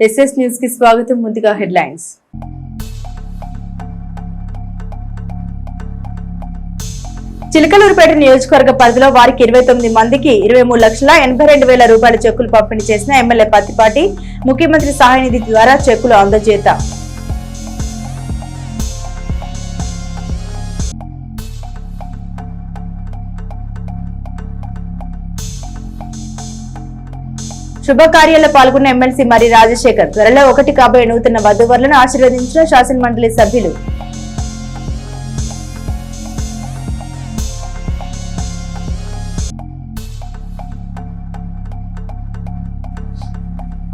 SS news కి స్వాగతం. ముందుగా హెడ్లైన్స్. చిలకలూరుపేట నియోజకవర్గ పరిధిలో వారికి 29 మందికి 23,82,000 రూపాయల చెక్కులు పంపిణీ చేసిన ఎమ్మెల్యే పత్తిపాటి. ముఖ్యమంత్రి సహాయ నిధి ద్వారా చెక్కులు అందజేత. శుభకార్యాల్లో పాల్గొన్న ఎమ్మెల్సీ మరి రాజశేఖర్. త్వరలో 1 కాబోయే నూతన వధూవరులను ఆశీర్వదించిన శాసనమండలి సభ్యులు.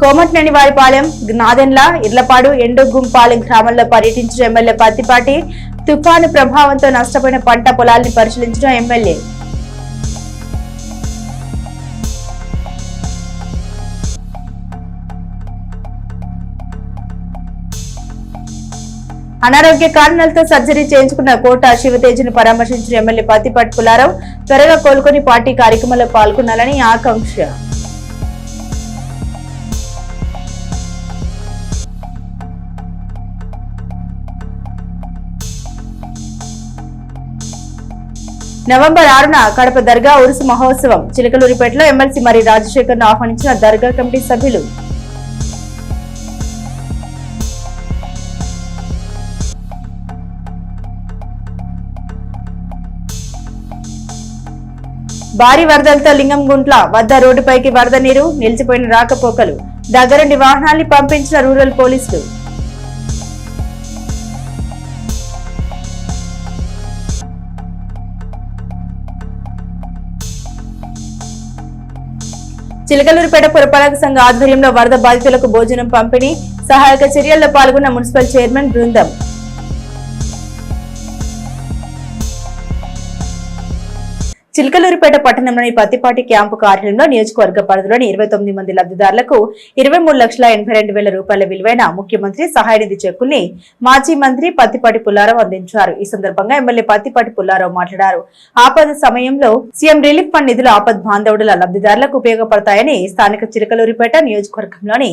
కోమటినేనివారిపాలెం, నాదెండ్ల, ఇర్లపాడు, ఎండుగుంపాలెం గ్రామాల్లో పర్యటించిన ఎమ్మెల్యే పత్తిపాటి. తుఫాను ప్రభావంతో నష్టపోయిన పంట పొలాల్ని పరిశీలించిన ఎమ్మెల్యే. అనారోగ్య కారణాలతో సర్జరీ చేయించుకున్న కోట శివతేజను పరామర్శించిన ఎమ్మెల్యే పత్తిపాటి పుల్లారావు. త్వరగా కోలుకొని పార్టీ కార్యక్రమంలో పాల్గొనాలని ఆకాంక్ష. నవంబర్ 6న కడప దర్గా ఉరుసు మహోత్సవం. చిలకలూరిపేటలో ఎమ్మెల్సీ మరి రాజశేఖర్ ను ఆహ్వానించిన దర్గా కమిటీ సభ్యులు. భారీ వరదలతో లింగంగుంట్ల వద్ద రోడ్డుపైకి వరద నీరు, నిలిచిపోయిన రాకపోకలు. దగ్గరుండి వాహనాల్ని పంపించిన రూరల్ పోలీసులు. చిలకలూరుపేట పురపాలక సంఘ ఆధ్వర్యంలో వరద బాధితులకు భోజనం పంపిణీ. సహాయక చర్యల్లో పాల్గొన్న మున్సిపల్ చైర్మన్ బృందం. చిలకలూరుపేట పట్టణంలోని పత్తిపాటి క్యాంపు కార్యాలయంలో నియోజకవర్గ పరిధిలోని 29 మంది లబ్ధిదారులకు 23,82,000 రూపాయల విలువైన ముఖ్యమంత్రి సహాయ నిధి చెక్కుల్ని మాజీ మంత్రి పత్తిపాటి పుల్లారావు అందించారు. ఈ సందర్భంగా ఎమ్మెల్యే పత్తిపాటి పుల్లారావు మాట్లాడారు. ఆపద సమయంలో సీఎం రిలీఫ్ ఫండ్ నిధులు ఆపద్ బాంధవుడుల లబ్ధిదారులకు ఉపయోగపడతాయని, స్థానిక చిలకలూరుపేట నియోజకవర్గంలోని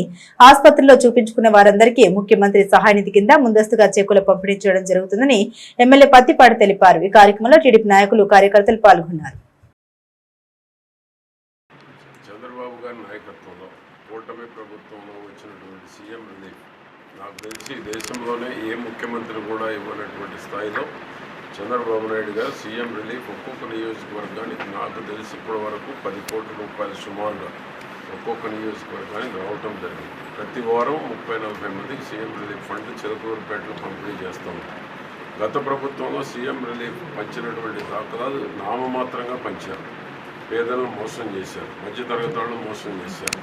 ఆసుపత్రిలో చూపించుకున్న వారందరికీ ముఖ్యమంత్రి సహాయ నిధి కింద ముందస్తుగా చెక్కులు పంపిణీ చేయడం జరుగుతుందని ఎమ్మెల్యే పత్తిపాటి తెలిపారు. ఈ కార్యక్రమంలో టీడీపీ నాయకులు, కార్యకర్తలు పాల్గొన్నారు. నాయకత్వంలో కూటమి ప్రభుత్వంలో వచ్చినటువంటి సీఎం రిలీఫ్ నాకు తెలిసి దేశంలోనే ఏ ముఖ్యమంత్రి కూడా ఇవ్వనటువంటి స్థాయిలో చంద్రబాబు నాయుడు గారు సీఎం రిలీఫ్ ఒక్కొక్క నియోజకవర్గానికి నాకు తెలిసి ఇప్పటి వరకు 10 కోట్ల రూపాయలు సుమారుగా ఒక్కొక్క నియోజకవర్గానికి రావటం జరిగింది. ప్రతి వారం 30-40 మందికి సీఎం రిలీఫ్ ఫండ్ చిలకలూరుపేటలో పంపిణీ చేస్తాం. గత ప్రభుత్వంలో సీఎం రిలీఫ్ పంచినటువంటి దాఖలాలు నామమాత్రంగా పంచారు. పేదలను మోసం చేశారు, మధ్యతరగతి వాళ్ళను మోసం చేశారు.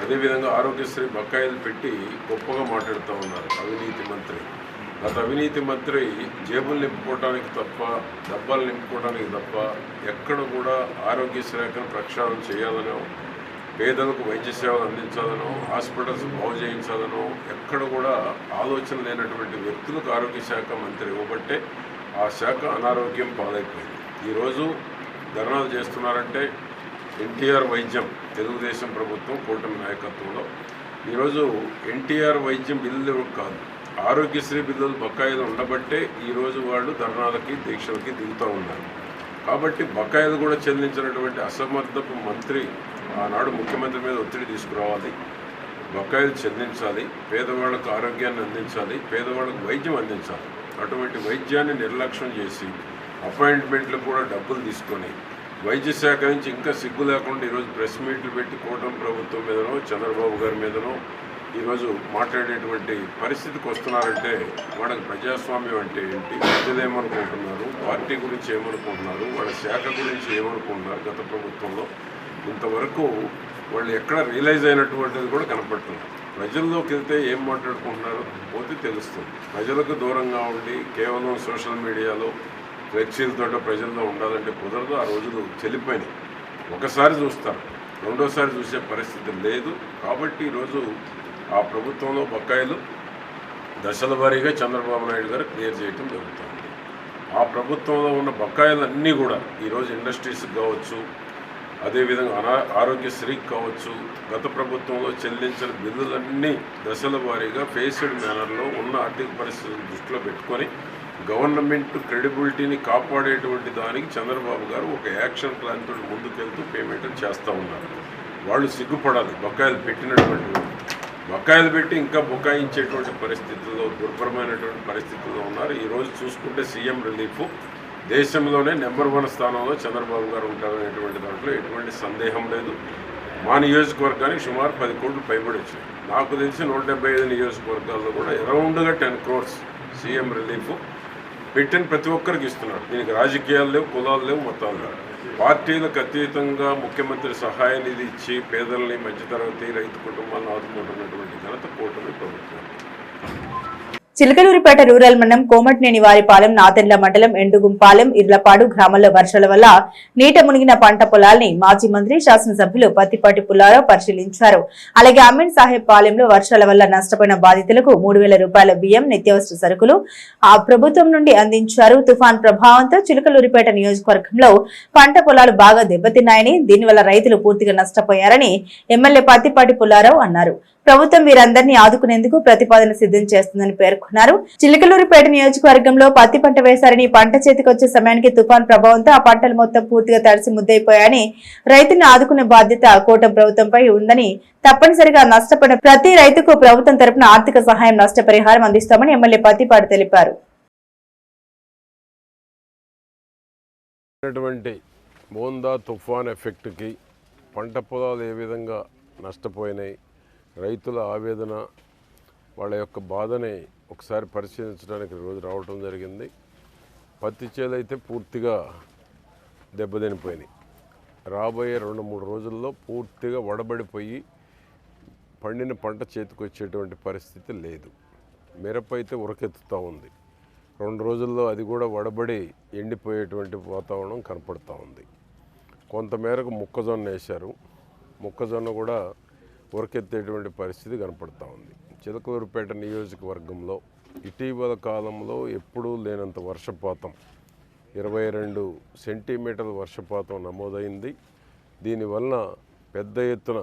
అదేవిధంగా ఆరోగ్యశ్రీ బకాయిలు పెట్టి గొప్పగా మాట్లాడుతూ ఉన్నారు అవినీతి మంత్రి. గత అవినీతి మంత్రి జేబులు నింపుకోవడానికి తప్ప, డబ్బాలు నింపుకోవడానికి తప్ప ఎక్కడ కూడా ఆరోగ్యశ్రీను ప్రక్షాళన చేయాలనో, పేదలకు వైద్య సేవలు అందించాలనో, హాస్పిటల్స్ బాగు చేయించాలనో ఎక్కడ కూడా ఆలోచన లేనటువంటి వ్యక్తులకు ఆరోగ్య శాఖ మంత్రి ఇవ్వబట్టే ఆ శాఖ అనారోగ్యం పాలైపోయింది. ఈరోజు ధర్నాలు చేస్తున్నారంటే ఎన్టీఆర్ వైద్యం తెలుగుదేశం ప్రభుత్వం కూటమి నాయకత్వంలో ఈరోజు ఎన్టీఆర్ వైద్యం బిల్లులు కాదు, ఆరోగ్యశ్రీ బిల్లులు బకాయిలు ఉండబట్టే ఈరోజు వాళ్ళు ధర్నాలకి, దీక్షలకి దిగుతూ ఉన్నారు. కాబట్టి బకాయిలు కూడా చెల్లించినటువంటి అసమర్థపు మంత్రి ఆనాడు ముఖ్యమంత్రి మీద ఒత్తిడి తీసుకురావాలి, బకాయిలు చెల్లించాలి, పేదవాళ్లకు ఆరోగ్యాన్ని అందించాలి, పేదవాళ్లకు వైద్యం అందించాలి. అటువంటి వైద్యాన్ని నిర్లక్ష్యం చేసి అపాయింట్మెంట్లు కూడా డబ్బులు తీసుకొని వైద్య శాఖ నుంచి ఇంకా సిగ్గు లేకుండా ఈరోజు ప్రెస్ మీట్లు పెట్టి కూటమి ప్రభుత్వం మీదనో, చంద్రబాబు గారి మీదనో ఈరోజు మాట్లాడేటువంటి పరిస్థితికి వస్తున్నారంటే వాళ్ళకి ప్రజాస్వామ్యం అంటే ఏంటి, ప్రజలు ఏమనుకుంటున్నారు, పార్టీ గురించి ఏమనుకుంటున్నారు, వాళ్ళ శాఖ గురించి ఏమనుకుంటున్నారు. గత ప్రభుత్వంలో ఇంతవరకు వాళ్ళు ఎక్కడ రియలైజ్ అయినటువంటిది కూడా కనపడుతుంది. ప్రజల్లోకి వెళ్తే ఏం మాట్లాడుకుంటున్నారో పోతే తెలుస్తుంది. ప్రజలకు దూరంగా ఉండి కేవలం సోషల్ మీడియాలో ఫ్లెక్సీలతో ప్రజల్లో ఉండాలంటే కుదరదు. ఆ రోజులు చెల్లిపోయినాయి. ఒకసారి చూస్తారు, రెండోసారి చూసే పరిస్థితి లేదు. కాబట్టి ఈరోజు ఆ ప్రభుత్వంలో బకాయిలు దశల వారీగా చంద్రబాబు నాయుడు గారు క్లియర్ చేయడం జరుగుతుంది. ఆ ప్రభుత్వంలో ఉన్న బకాయిలన్నీ కూడా ఈరోజు ఇండస్ట్రీస్కి కావచ్చు, అదేవిధంగా ఆరోగ్యశ్రీకి కావచ్చు, గత ప్రభుత్వంలో చెల్లించిన బిల్లులన్నీ దశల వారీగా ఫేస్డ్ మేనర్లో ఉన్న ఆర్థిక పరిస్థితులను దృష్టిలో పెట్టుకొని గవర్నమెంట్ క్రెడిబిలిటీని కాపాడేటువంటి దానికి చంద్రబాబు గారు ఒక యాక్షన్ ప్లాన్ తోటి ముందుకెళ్తూ పేమెంట్ చేస్తూ ఉన్నారు. వాళ్ళు సిగ్గుపడాలి. బకాయిలు పెట్టి ఇంకా బుకాయించేటువంటి పరిస్థితుల్లో, దుర్భరమైనటువంటి పరిస్థితుల్లో ఉన్నారు. ఈరోజు చూసుకుంటే సీఎం రిలీఫ్ దేశంలోనే నెంబర్ 1 స్థానంలో చంద్రబాబు గారు ఉంటారనేటువంటి దాంట్లో ఎటువంటి సందేహం లేదు. మా నియోజకవర్గానికి సుమారు 10 కోట్లు పైబడి వచ్చినాయి. నాకు తెలిసి 175 నియోజకవర్గాల్లో కూడా అరౌండ్గా 10 crores సీఎం రిలీఫ్ పెట్టిన ప్రతి ఒక్కరికి ఇస్తున్నాడు. దీనికి రాజకీయాలు లేవు, కులాలు లేవు, మతాలు లేవు. పార్టీలకు అతీతంగా ముఖ్యమంత్రి సహాయ నిధి ఇచ్చి పేదల్ని, మధ్యతరగతి రైతు కుటుంబాలను ఆదుకుంటున్నటువంటి ఘనత కూటమి ప్రభుత్వం. చిలకలూరిపేట రూరల్ మండలం కోమటినేని వారిపాలెం, నాదెండ్ల మండలం ఎండుగుంపాలెం, ఇర్లపాడు గ్రామాల్లో వర్షాల వల్ల నీట మునిగిన పంట పొలాల్ని మాజీ మంత్రి, శాసనసభ్యులు పత్తిపాటి పుల్లారావు పరిశీలించారు. అలాగే అమీన్ సాహెబ్ పాలెంలో వర్షాల వల్ల నష్టపోయిన బాధితులకు 3,000 రూపాయల బియ్యం, నిత్యావసర సరుకులు ఆ ప్రభుత్వం నుండి అందించారు. తుఫాన్ ప్రభావంతో చిలకలూరిపేట నియోజకవర్గంలో పంట పొలాలు బాగా దెబ్బతిన్నాయని, దీనివల్ల రైతులు పూర్తిగా నష్టపోయారని ఎమ్మెల్యే పత్తిపాటి పుల్లారావు అన్నారు. ప్రభుత్వం వీరందరినీ ఆదుకునేందుకు ప్రతిపాదన సిద్ధం చేస్తుందని పేర్కొన్నారు. చిలకలూరిపేట నియోజకవర్గంలో పత్తి పంట వేశారని, పంట చేతికొచ్చే సమయానికి తుఫాన్ ప్రభావంతో ఆ పంటలు మొత్తం పూర్తిగా తడిసి ముద్దయిపోయాయని, రైతులను ఆదుకునే బాధ్యత కూటమి ప్రభుత్వంపై ఉందని, తప్పనిసరిగా నష్టపోయిన ప్రతి రైతుకు ప్రభుత్వం తరపున ఆర్థిక సహాయం, నష్టపరిహారం అందిస్తామని ఎమ్మెల్యే పత్తిపాటి తెలిపారు. మోందా తుఫాన్ ఎఫెక్ట్కి పంట పొలాలు ఏ విధంగా నష్టపోయినాయి, రైతుల ఆవేదన, వాళ్ళ యొక్క బాధని ఒకసారి పరిశీలించడానికి రోజు రావటం జరిగింది. పత్తి చేలు అయితే పూర్తిగా దెబ్బతినిపోయినాయి. రాబోయే 2-3 రోజుల్లో పూర్తిగా వడబడిపోయి పండిన పంట చేతికి వచ్చేటువంటి పరిస్థితి లేదు. మిరప అయితే ఉరకెత్తుతూ ఉంది. 2 రోజుల్లో అది కూడా వడబడి ఎండిపోయేటువంటి వాతావరణం కనపడుతూ ఉంది. కొంతమేరకు మొక్కజొన్న వేశారు. మొక్కజొన్న కూడా ఉరకెత్తేటువంటి పరిస్థితి కనపడుతూ ఉంది. చిలకలూరిపేట నియోజకవర్గంలో ఇటీవల కాలంలో ఎప్పుడూ లేనంత వర్షపాతం, 22 సెంటీమీటర్ల వర్షపాతం నమోదైంది. దీనివల్ల పెద్ద ఎత్తున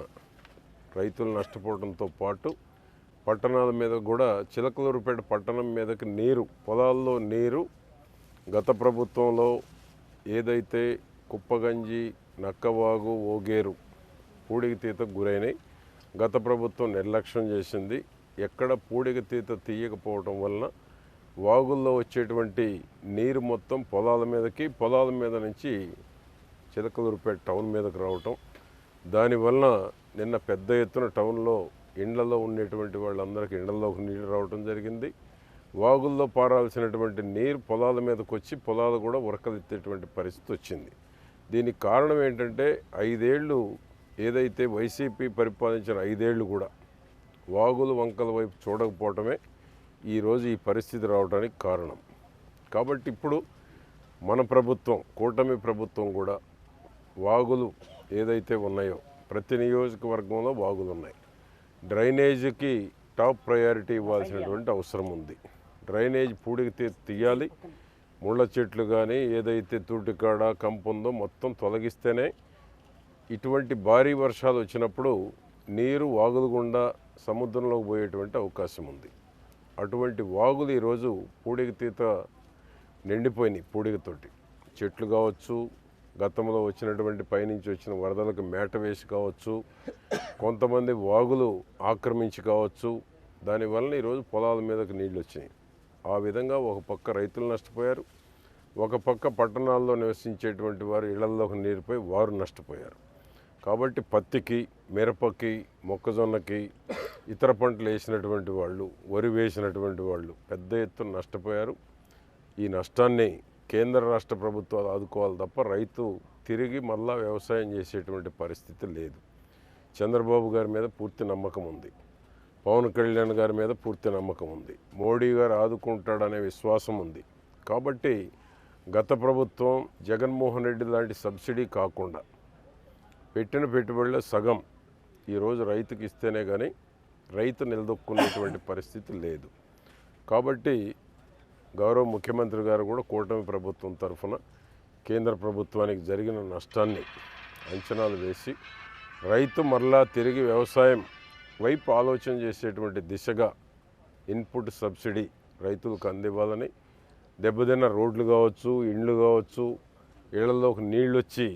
రైతులు నష్టపోవడంతో పాటు పట్టణాల మీద కూడా, చిలకలూరిపేట పట్టణం మీదకి నీరు, పొలాల్లో నీరు గత ప్రభుత్వంలో ఏదైతే కుప్పగంజి, నక్కవాగు, ఓగేరు పూడికి తీతకు గురైనాయి. గత ప్రభుత్వం నిర్లక్ష్యం చేసింది. ఎక్కడ పూడికి తీత తీయకపోవడం వలన వాగుల్లో వచ్చేటువంటి నీరు మొత్తం పొలాల మీదకి, పొలాల మీద నుంచి చిలకలూరిపేట టౌన్ మీదకి రావటం, దానివలన నిన్న పెద్ద ఎత్తున టౌన్లో ఇండ్లలో ఉండేటువంటి వాళ్ళందరికీ ఇండ్లలోకి నీళ్ళు రావటం జరిగింది. వాగుల్లో పారాల్సినటువంటి నీరు పొలాల మీదకి వచ్చి పొలాలు కూడా ఉరకలెత్తేటువంటి పరిస్థితి వచ్చింది. దీనికి కారణం ఏంటంటే, 5 ఏళ్ళు ఏదైతే వైసీపీ పరిపాలించిన 5 ఏళ్ళు కూడా వాగులు వంకల వైపు చూడకపోవటమే ఈరోజు ఈ పరిస్థితి రావడానికి కారణం. కాబట్టి ఇప్పుడు మన ప్రభుత్వం, కూటమి ప్రభుత్వం కూడా వాగులు ఏదైతే ఉన్నాయో, ప్రతి నియోజకవర్గంలో వాగులు ఉన్నాయి. డ్రైనేజీకి టాప్ ప్రయారిటీ ఇవ్వాల్సినటువంటి అవసరం ఉంది. డ్రైనేజ్ పూడికి తీయాలి. ముళ్ళ చెట్లు కానీ ఏదైతే తూటికాడ కంపు ఉందో మొత్తం తొలగిస్తేనే ఇటువంటి భారీ వర్షాలు వచ్చినప్పుడు నీరు వాగులు గుండా సముద్రంలోకి పోయేటువంటి అవకాశం ఉంది. అటువంటి వాగులు ఈరోజు పూడికి తీత నిండిపోయినాయి. పూడికతోటి చెట్లు కావచ్చు, గతంలో వచ్చినటువంటి పైనుంచి వచ్చిన వరదలకు మేట వేసి కావచ్చు, కొంతమంది వాగులు ఆక్రమించి కావచ్చు, దానివల్ల ఈరోజు పొలాల మీదకి నీళ్ళు వచ్చినాయి. ఆ విధంగా ఒక పక్క రైతులు నష్టపోయారు, ఒక పక్క పట్టణాల్లో నివసించేటువంటి వారు ఇళ్లలోకి నీరుపోయి వారు నష్టపోయారు. కాబట్టి పత్తికి, మిరపకి, మొక్కజొన్నకి, ఇతర పంటలు వేసినటువంటి వాళ్ళు, వరి వేసినటువంటి వాళ్ళు పెద్ద ఎత్తున నష్టపోయారు. ఈ నష్టాన్ని కేంద్ర రాష్ట్ర ప్రభుత్వాలు ఆదుకోవాలి తప్ప రైతు తిరిగి మళ్ళా వ్యవసాయం చేసేటువంటి పరిస్థితి లేదు. చంద్రబాబు గారి మీద పూర్తి నమ్మకం ఉంది, పవన్ కళ్యాణ్ గారి మీద పూర్తి నమ్మకం ఉంది, మోడీ గారు ఆదుకుంటాడనే విశ్వాసం ఉంది. కాబట్టి గత ప్రభుత్వం జగన్మోహన్ రెడ్డి లాంటి సబ్సిడీ కాకుండా పెట్టిన పెట్టుబడిలో సగం ఈరోజు రైతుకి ఇస్తేనే కానీ రైతు నిలదొక్కునేటువంటి పరిస్థితి లేదు. కాబట్టి గౌరవ ముఖ్యమంత్రి గారు కూడా కూటమి ప్రభుత్వం తరఫున కేంద్ర ప్రభుత్వానికి జరిగిన నష్టాన్ని అంచనాలు వేసి రైతు మరలా తిరిగి వ్యవసాయం వైపు ఆలోచన చేసేటువంటి దిశగా ఇన్పుట్ సబ్సిడీ రైతులకు అందివ్వాలని, దెబ్బతిన్న రోడ్లు కావచ్చు, ఇండ్లు కావచ్చు, ఇళ్లలోకి నీళ్ళు వచ్చి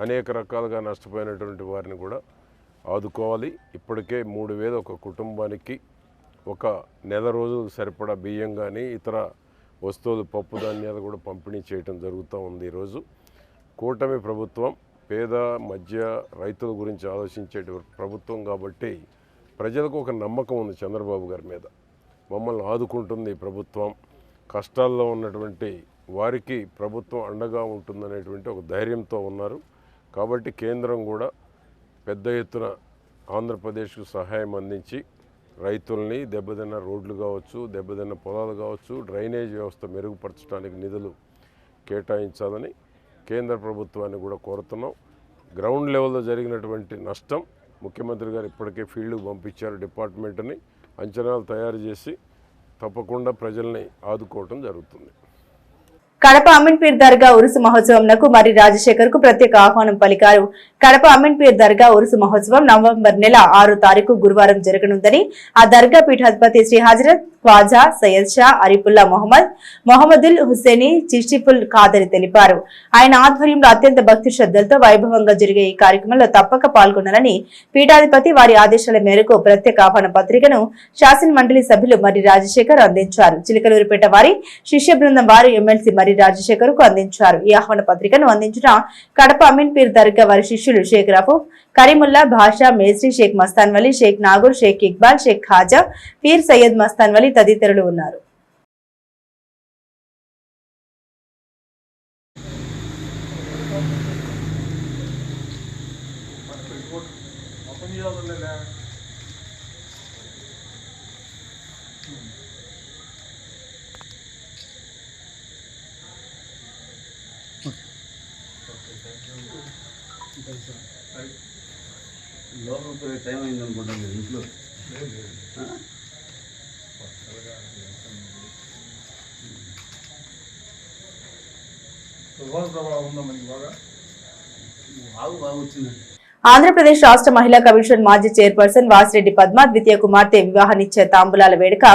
అనేక రకాలుగా నష్టపోయినటువంటి వారిని కూడా ఆదుకోవాలి. ఇప్పటికే 3,000 ఒక కుటుంబానికి ఒక నెల రోజులకు సరిపడా బియ్యం కానీ ఇతర వస్తువులు, పప్పు ధాన్యాలు కూడా పంపిణీ చేయడం జరుగుతూ ఉంది. ఈరోజు కూటమి ప్రభుత్వం పేద మధ్య రైతుల గురించి ఆలోచించే ప్రభుత్వం కాబట్టి ప్రజలకు ఒక నమ్మకం ఉంది చంద్రబాబు గారి మీద. మమ్మల్ని ఆదుకుంటుంది ప్రభుత్వం, కష్టాల్లో ఉన్నటువంటి వారికి ప్రభుత్వం అండగా ఉంటుందనేటువంటి ఒక ధైర్యంతో ఉన్నారు. కాబట్టి కేంద్రం కూడా పెద్ద ఎత్తున ఆంధ్రప్రదేశ్కు సహాయం అందించి రైతుల్ని దెబ్బతిన్న రోడ్లు కావచ్చు, దెబ్బతిన్న పొలాలు కావచ్చు, డ్రైనేజ్ వ్యవస్థ మెరుగుపరచడానికి నిధులు కేటాయించాలని కేంద్ర ప్రభుత్వాన్ని కూడా కోరుతున్నాం. గ్రౌండ్ లెవెల్లో జరిగినటువంటి నష్టం ముఖ్యమంత్రి గారు ఇప్పటికే ఫీల్డ్కు పంపించారు. డిపార్ట్మెంట్ని అంచనాలు తయారు చేసి తప్పకుండా ప్రజల్ని ఆదుకోవటం జరుగుతుంది. కడప అమీన్పీర్ దర్గా ఉరుసు మహోత్సవంకు మరి రాజశేఖర్ కు ప్రత్యేక ఆహ్వానం పలికారు. కడప అమీన్పీర్ దర్గా ఉరుసు మహోత్సవం నవంబర్ నెల 6వ తారీఖు గురువారం జరగనుందని ఆ దర్గా పీఠాధిపతి శ్రీ హజరత్ ఖ్వాజా సయ్యద్ షా అరిపుల్లా మొహమ్మదుల్ హుస్సేని చిష్టిఫుల్ ఖాదరి తెలిపారు. ఆయన ఆధ్వర్యంలో అత్యంత భక్తి శ్రద్ధలతో వైభవంగా జరిగే ఈ కార్యక్రమంలో తప్పక పాల్గొనాలని పీఠాధిపతి వారి ఆదేశాల మేరకు ప్రత్యేక ఆహ్వాన పత్రికను శాసన మండలి సభ్యులు మరి రాజశేఖర్ అందించారు. చిలకలూరిపేట వారి శిష్య బృందం వారు ఎమ్మెల్సీ మరి రాజశేఖర్ కు అందించారు. ఈ ఆహ్వాన పత్రికను అందించిన కడప అమీన్పీర్ దర్గా వారి శిష్యులు షేక్ రఫూఫ్, కరీముల్లా, భాషా, మేస్త్రి, షేక్ మస్తాన్ వలీ, షేక్ నాగూర్, షేక్ ఇక్బాల్, షేక్ ఖాజా, పీర్ సయ్యద్ మస్తాన్ వలీ తదితరులు ఉన్నారు. లోపల టైం అయింది అనుకుంటాను ఇంట్లో. బాగా వచ్చింది. ఆంధ్రప్రదేశ్ రాష్ట్ర మహిళా కమిషన్ మాజీ చైర్పర్సన్ వాసిరెడ్డి పద్మ ద్వితీయ కుమార్తె వివాహ నిశ్చయ తాంబూలాల వేడుక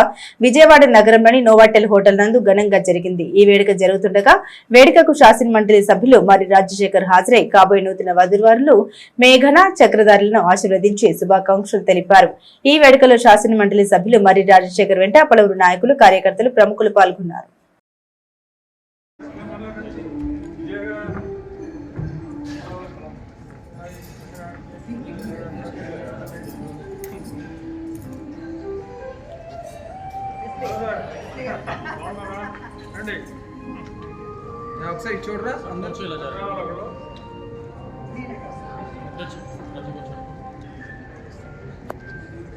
విజయవాడ నగరంలోని నోవాటెల్ హోటల్ నందు ఘనంగా జరిగింది. ఈ వేడుక జరుగుతుండగా వేడుకకు శాసన మండలి సభ్యులు మరి రాజశేఖర్ హాజరై కాబోయే నూతన వధువరులు మేఘన చక్రధారులను ఆశీర్వదించి శుభాకాంక్షలు తెలిపారు. ఈ వేడుకలో శాసన మండలి సభ్యులు మరి రాజశేఖర్ వెంట పలువురు నాయకులు, కార్యకర్తలు, ప్రముఖులు పాల్గొన్నారు. ఒకసారి చూడరా అందరూ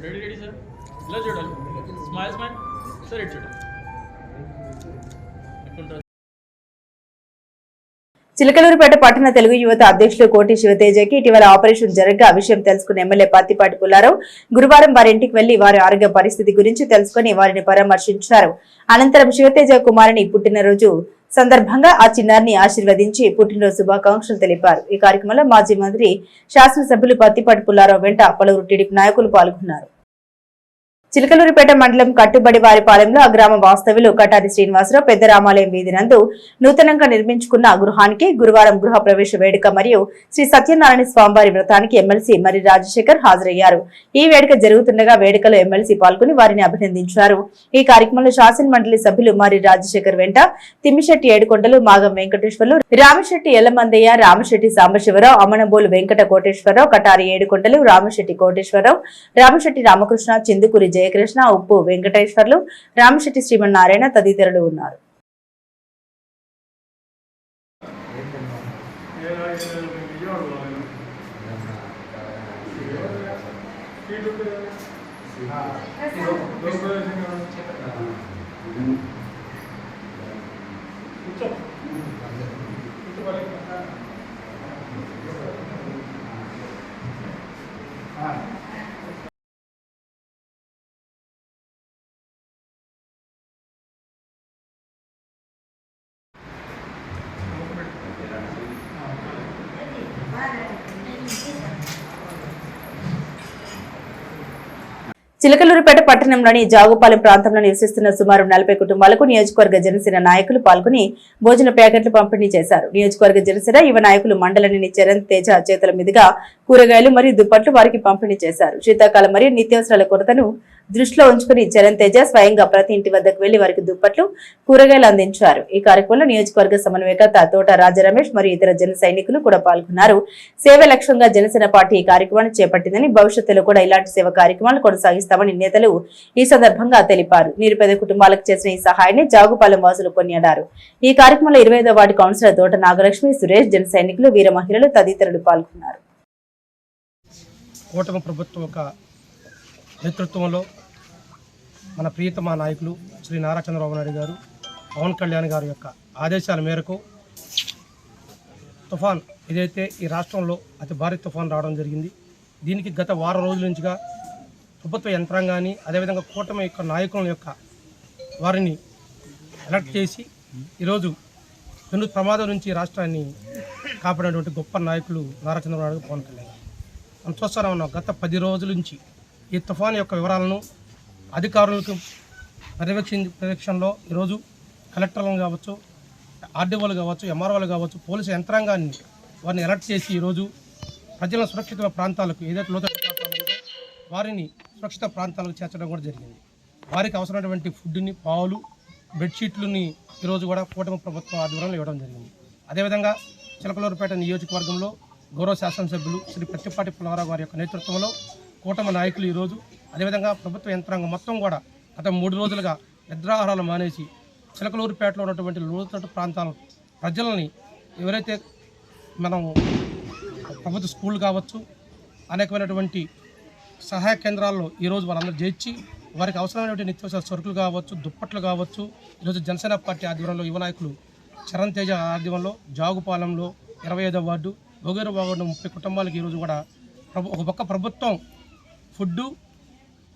రెడీ రెడీ సార్ ఇలా చూడాలి స్మైల్ స్మైల్ సార్ ఇటు చూడాలి. చిలకలూరుపేట పట్టణ తెలుగు యువత అధ్యక్షులు కోటి శివతేజకి ఇటీవల ఆపరేషన్ జరగగా విషయం తెలుసుకున్న ఎమ్మెల్యే పత్తిపాటి పుల్లారావు గురువారం వారి ఇంటికి వెళ్లి వారి ఆరోగ్య పరిస్థితి గురించి తెలుసుకుని వారిని పరామర్శించారు. అనంతరం శివతేజ కుమారుని పుట్టినరోజు సందర్భంగా ఆ చిన్నారిని ఆశీర్వదించి పుట్టినరోజు శుభాకాంక్షలు తెలిపారు. ఈ కార్యక్రమంలో మాజీ మంత్రి, శాసనసభ్యులు పత్తిపాటి పుల్లారావు వెంట పలువురు టీడీపీ నాయకులు పాల్గొన్నారు. చిలకలూరిపేట మండలం కట్టుబడి వారిపాలెంలో ఆ గ్రామ వాస్తవ్యులు కటారి శ్రీనివాసరావు పెద్ద రామాలయం వీధి నందు నూతనంగా నిర్మించుకున్న గృహానికి గురువారం గృహ ప్రవేశ వేడుక మరియు శ్రీ సత్యనారాయణ స్వామివారి వ్రతానికి ఎమ్మెల్సీ మరి రాజశేఖర్ హాజరయ్యారు. ఈ వేడుక జరుగుతుండగా వేడుకలో ఎమ్మెల్సీ పాల్గొని వారిని అభినందించారు. ఈ కార్యక్రమంలో శాసన మండలి సభ్యులు మరి రాజశేఖర్ వెంట తిమ్మిశెట్టి ఏడుకొండలు, మాగం వెంకటేశ్వర్లు, రామశెట్టి ఎల్లమందయ్య, రామశెట్టి సాంబశివరావు, అమనబోలు వెంకట కోటేశ్వరరావు, కటారి ఏడుకొండలు, రామశెట్టి కోటేశ్వరరావు, రామశెట్టి రామకృష్ణ, చిందుకూరి జయకృష్ణ, ఉప్పు వెంకటేశ్వర్లు, రామశెట్టి శ్రీమన్నారాయణ తదితరులు ఉన్నారు. చిలకలూరుపేట పట్టణంలోని జాగుపాలెం ప్రాంతంలో నివసిస్తున్న సుమారు 40 కుటుంబాలకు నియోజకవర్గ జనసేన నాయకులు పాల్గొని భోజన ప్యాకెట్లు పంపిణీ చేశారు. నియోజకవర్గ జనసేన యువ నాయకులు మండలిని చరణ్ తేజ చేతుల మీదుగా కూరగాయలు మరియు దుప్పట్లు వారికి పంపిణీ చేశారు. శీతాకాలం మరియు నిత్యావసరాల కొరతను దృష్టిలో ఉంచుకుని చరణ్ తేజ స్వయంగా ప్రతి ఇంటి వద్దకు వెళ్లి వారికి దుప్పట్లు కూరగాయలు అందించారు. ఈ కార్యక్రమంలో నియోజకవర్గ సమన్వయకర్త తోట రాజరమేష్ మరియు ఇతర జన సైనికులు కూడా పాల్గొన్నారు. సేవ లక్ష్యంగా జనసేన పార్టీ ఈ కార్యక్రమాన్ని చేపట్టిందని, భవిష్యత్తులో కూడా ఇలాంటి సేవ కార్యక్రమాలు కొనసాగిస్తామని నేతలు ఈ సందర్భంగా తెలిపారు. నిరుపేద కుటుంబాలకు చేసిన ఈ సహాయాన్ని జాగుపాలెం వాసులు కొనియాడారు. ఈ కార్యక్రమంలో 25వ వార్డు కౌన్సిలర్ తోట నాగలక్ష్మి, సురేష్, జన సైనికులు, వీర మహిళలు తదితరులు పాల్గొన్నారు. కూటమి ప్రభుత్వం యొక్క నేతృత్వంలో మన ప్రియతమ నాయకులు శ్రీ నారా చంద్రబాబు నాయుడు గారు, పవన్ కళ్యాణ్ గారి యొక్క ఆదేశాల మేరకు తుఫాన్ ఏదైతే ఈ రాష్ట్రంలో అతి భారీ తుఫాన్ రావడం జరిగింది. దీనికి గత వారం రోజుల నుంచిగా ప్రభుత్వ యంత్రాంగాన్ని, అదేవిధంగా కూటమి యొక్క నాయకుల యొక్క వారిని అలర్ట్ చేసి ఈరోజు పెను ప్రమాదం నుంచి రాష్ట్రాన్ని కాపాడినటువంటి గొప్ప నాయకులు నారా చంద్రబాబు నాయుడు, పవన్ కళ్యాణ్. మనం చూస్తూనే ఉన్నాం, గత 10 రోజుల నుంచి ఈ తుఫాన్ యొక్క వివరాలను అధికారులకు పర్యవేక్షణలో ఈరోజు కలెక్టర్లను కావచ్చు, ఆర్డీఓలు కావచ్చు, ఎంఆర్ఓలు కావచ్చు, పోలీసు యంత్రాంగాన్ని వారిని అలర్ట్ చేసి ఈరోజు ప్రజల సురక్షిత ప్రాంతాలకు, ఏదైతే లోతట్టు ప్రాంతాలు ఉందో వారిని సురక్షిత ప్రాంతాలకు చేర్చడం కూడా జరిగింది. వారికి అవసరమైనటువంటి ఫుడ్ని, పాలు, బెడ్షీట్లని ఈరోజు కూడా కూటమి ప్రభుత్వం ఆధ్వర్యంలో ఇవ్వడం జరిగింది. అదేవిధంగా చిలకలూరుపేట నియోజకవర్గంలో గౌరవ శాసనసభ్యులు శ్రీ ప్రత్తిపాటి పుల్లారావు గారి యొక్క నేతృత్వంలో కూటమి నాయకులు ఈరోజు, అదేవిధంగా ప్రభుత్వ యంత్రాంగం మొత్తం కూడా గత 3 రోజులుగా నిద్రాహారాలు మానేసి చిలకలూరుపేటలో ఉన్నటువంటి లోతట్టు ప్రాంతాల ప్రజలని, ఎవరైతే మనం ప్రభుత్వ స్కూళ్ళు కావచ్చు, అనేకమైనటువంటి సహాయ కేంద్రాల్లో ఈరోజు వాళ్ళందరూ చేర్చి వారికి అవసరమైనటువంటి నిత్యావసర సరుకులు కావచ్చు, దుప్పట్లు కావచ్చు, ఈరోజు జనసేన పార్టీ ఆధ్వర్యంలో యువ నాయకులు చరణ్ తేజ ఆధ్వర్యంలో జాగుపాలెంలో 25వ వార్డు, భోగేరు వార్డు 30 కుటుంబాలకు ఈరోజు కూడా ఒక పక్క ప్రభుత్వం ఫుడ్డు,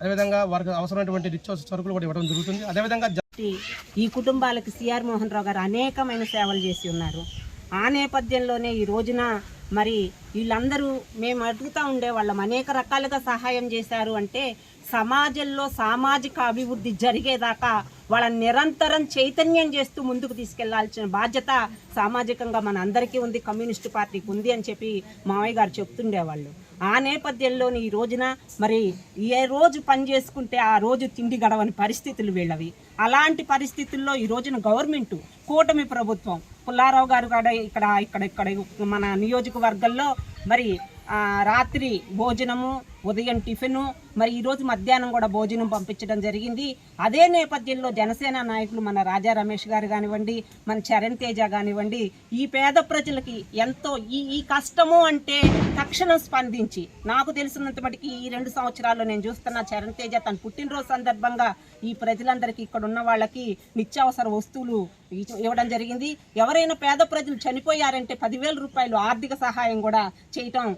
అదేవిధంగా వారికి అవసరమైనటువంటి నిత్యావసర సరుకులు కూడా ఇవ్వడం జరుగుతుంది. అదేవిధంగా ఈ కుటుంబాలకు సిఆర్ మోహన్ రావు గారు అనేకమైన సేవలు చేసి ఉన్నారు. ఆ నేపథ్యంలోనే ఈ రోజున మరి వీళ్ళందరూ మేము అడుగుతూ ఉండేవాళ్ళం, అనేక రకాలుగా సహాయం చేశారు అంటే సమాజంలో సామాజిక అభివృద్ధి జరిగేదాకా వాళ్ళని నిరంతరం చైతన్యం చేస్తూ ముందుకు తీసుకెళ్లాల్సిన బాధ్యత సామాజికంగా మన అందరికీ ఉంది, కమ్యూనిస్టు పార్టీకి ఉంది అని చెప్పి మావయ్య గారు చెప్తుండేవాళ్ళు. ఆ నేపథ్యంలోని ఈ రోజున మరి ఏ రోజు పని చేసుకుంటే ఆ రోజు తిండి గడవని పరిస్థితులు వీళ్ళవి. అలాంటి పరిస్థితుల్లో ఈ రోజున గవర్నమెంట్, కూటమి ప్రభుత్వం, పుల్లారావు గారు కూడా ఇక్కడ మన నియోజకవర్గంలో మరి రాత్రి భోజనము, ఉదయం టిఫిను, మరి ఈరోజు మధ్యాహ్నం కూడా భోజనం పంపించడం జరిగింది. అదే నేపథ్యంలో జనసేన నాయకులు మన రాజా రమేష్ గారు కానివ్వండి, మన చరణ్ తేజ కానివ్వండి, ఈ పేద ప్రజలకి ఎంతో ఈ కష్టము అంటే తక్షణం స్పందించి, నాకు తెలిసినంత మటుకి ఈ 2 సంవత్సరాల్లో నేను చూస్తున్న చరణ్ తేజ తన పుట్టినరోజు సందర్భంగా ఈ ప్రజలందరికీ, ఇక్కడ ఉన్న వాళ్ళకి నిత్యావసర వస్తువులు ఇవ్వడం జరిగింది. ఎవరైనా పేద ప్రజలు చనిపోయారంటే 10,000 రూపాయలు ఆర్థిక సహాయం కూడా చేయటం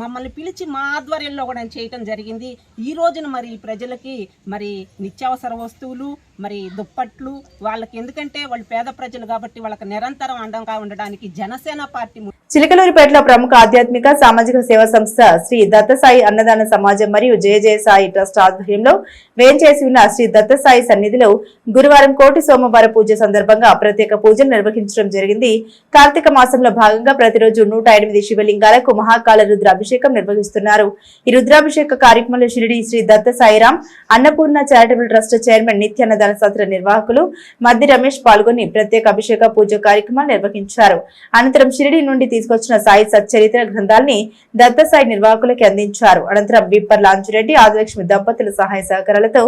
మమ్మల్ని పిలిచి మా ఆధ్వర్యంలో కూడా చేయటం జరిగింది. ఈ రోజున మరి ప్రజలకి మరి నిత్యావసర వస్తువులు, మరి దుప్పట్లు వాళ్ళకి, ఎందుకంటే వాళ్ళు పేద ప్రజలు కాబట్టి వాళ్ళకి నిరంతరం అండంగా ఉండడానికి జనసేన పార్టీ. చిలకలూరిపేటలో ప్రముఖ ఆధ్యాత్మిక సామాజిక సేవా సంస్థ శ్రీ దత్తసాయి అన్నదాన సమాజం మరియు జయ జయ సాయి ట్రస్ట్ ఆధ్వర్యంలో వేంచేసి ఉన్న శ్రీ దత్తసాయి సన్నిధిలో గురువారం కోటి సోమవార పూజ సందర్భంగా ప్రత్యేక పూజలు నిర్వహించడం జరిగింది. కార్తీక మాసంలో భాగంగా ప్రతిరోజు 108 శివలింగాలకు మహాకాల రుద్రాభిషేకం నిర్వహిస్తున్నారు. ఈ రుద్రాభిషేక కార్యక్రమంలో Shirdi Shri Datta Sairam Annapurna charitable trust chairman, నిత్యాన్నదాన సత్ర నిర్వాహకులు మద్ది రమేష్ పాల్గొని ప్రత్యేక అభిషేక పూజ కార్యక్రమాలు నిర్వహించారు. అనంతరం షిరిడి నుండి తీసుకొచ్చిన సాయి సచ్చరిత్ర గ్రంథాలని దత్త సాయి నిర్వాహకులకి అందించారు. అనంతరం బిప్పర్ లాంచురెడ్డి, ఆదిలక్ష్మి దంపతుల సహాయ సహకారాలతో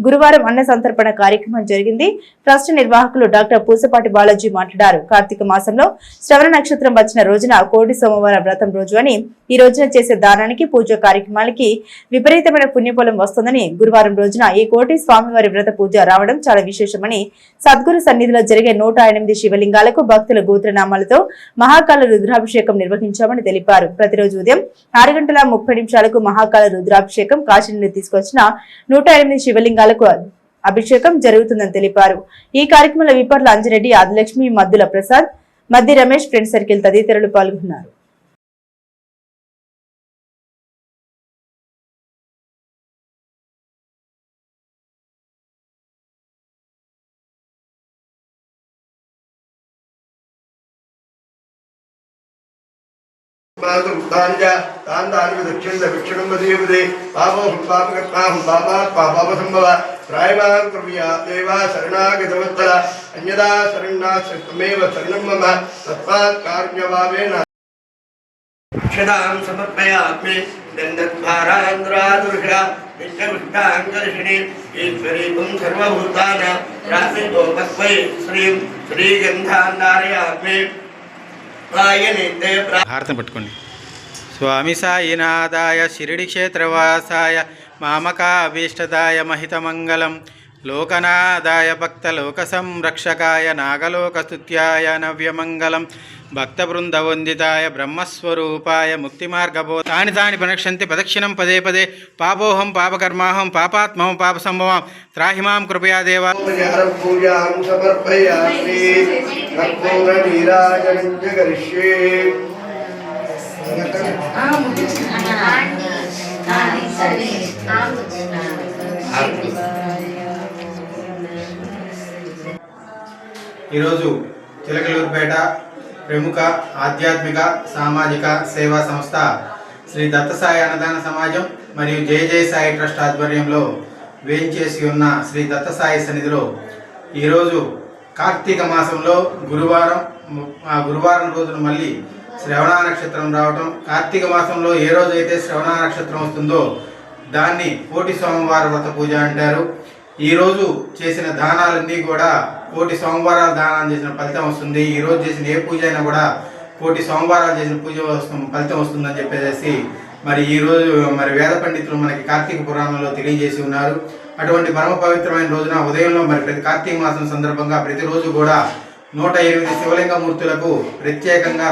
గురువారం అన్న సంతర్పణ కార్యక్రమం జరిగింది. ట్రస్ట్ నిర్వాహకులు డాక్టర్ పూసపాటి బాలాజీ మాట్లాడారు. కార్తీక మాసంలో శ్రవణ నక్షత్రం వచ్చిన రోజున కోటి సోమవార వ్రతం రోజు అని, ఈ రోజున చేసే దానానికి, పూజ కార్యక్రమాలకి విపరీతమైన పుణ్యఫలం వస్తుందని, గురువారం రోజున ఈ కోటి స్వామివారి వ్రత పూజ రావడం చాలా విశేషమని, సద్గురు సన్నిధిలో జరిగే 108 శివలింగాలకు భక్తుల గోత్రనామాలతో మహాకాల రుద్రాభిషేకం నిర్వహించామని తెలిపారు. ప్రతిరోజు ఉదయం 6:30 మహాకాల రుద్రాభిషేకం, కాశీ నుండి తీసుకొచ్చిన 108 శివలింగాలకు అభిషేకం జరుగుతుందని తెలిపారు. ఈ కార్యక్రమంలో విపర్ల అంజిరెడ్డి, ఆదిలక్ష్మి, మద్దుల ప్రసాద్, మద్ది రమేష్, ఫ్రెండ్ సర్కిల్ తదితరులు పాల్గొన్నారు. क्षदां समर्पयामि दण्डद्वारान्द्रादुर्षा विष्णुष्टाङ्गर्षिणी ईश्वरीं सर्वभूतानां रात्रिगोपक्वै श्रीं श्रीगन्धान्धारयामि భారతం పట్టుకోండి. స్వామి సాయినాథాయ షిరిడి క్షేత్రవాసాయ మామకాభీష్టదాయ మహితమంగళం లోకనాథాయ భక్తలోక సంరక్షకాయ నాగలోకస్తుత్యాయ నవ్యమంగళం భక్తబృందవందితాయ బ్రహ్మస్వరూపాయ ముక్తిమార్గబో తాని తాని ప్రనక్షంతి ప్రదక్షిణం పదే పదే పాపోహం పాపకర్మాహం పాపాత్మహం పాపసంభవం త్రాహిమాం కృపయా దేవా. ఈరోజు చిలకలూరుపేట ప్రముఖ ఆధ్యాత్మిక సామాజిక సేవా సంస్థ శ్రీ దత్తసాయి అన్నదాన సమాజం మరియు జయ జయ సాయి ట్రస్ట్ ఆధ్వర్యంలో వేయించేసి ఉన్న శ్రీ దత్తసాయి సన్నిధిలో ఈరోజు కార్తీక మాసంలో గురువారం రోజున మళ్ళీ శ్రవణ నక్షత్రం రావటం, కార్తీక మాసంలో ఏ రోజైతే శ్రవణ నక్షత్రం వస్తుందో దాన్ని కోటి సోమవార వ్రత పూజ అంటారు. ఈరోజు చేసిన దానాలన్నీ కూడా కోటి సోమవారాలు దానం చేసిన ఫలితం వస్తుంది. ఈరోజు చేసిన ఏ పూజ అయినా కూడా కోటి సోమవారాలు చేసిన పూజ ఫలితం వస్తుందని చెప్పేసి మరి ఈరోజు మరి వేద పండితులు మనకి కార్తీక పురాణంలో తెలియజేసి ఉన్నారు. అటువంటి పరమ పవిత్రమైన రోజున ఉదయంలో మరి ప్రతి కార్తీక మాసం సందర్భంగా ప్రతిరోజు కూడా 108 శివలింగ మూర్తులకు ప్రత్యేకంగా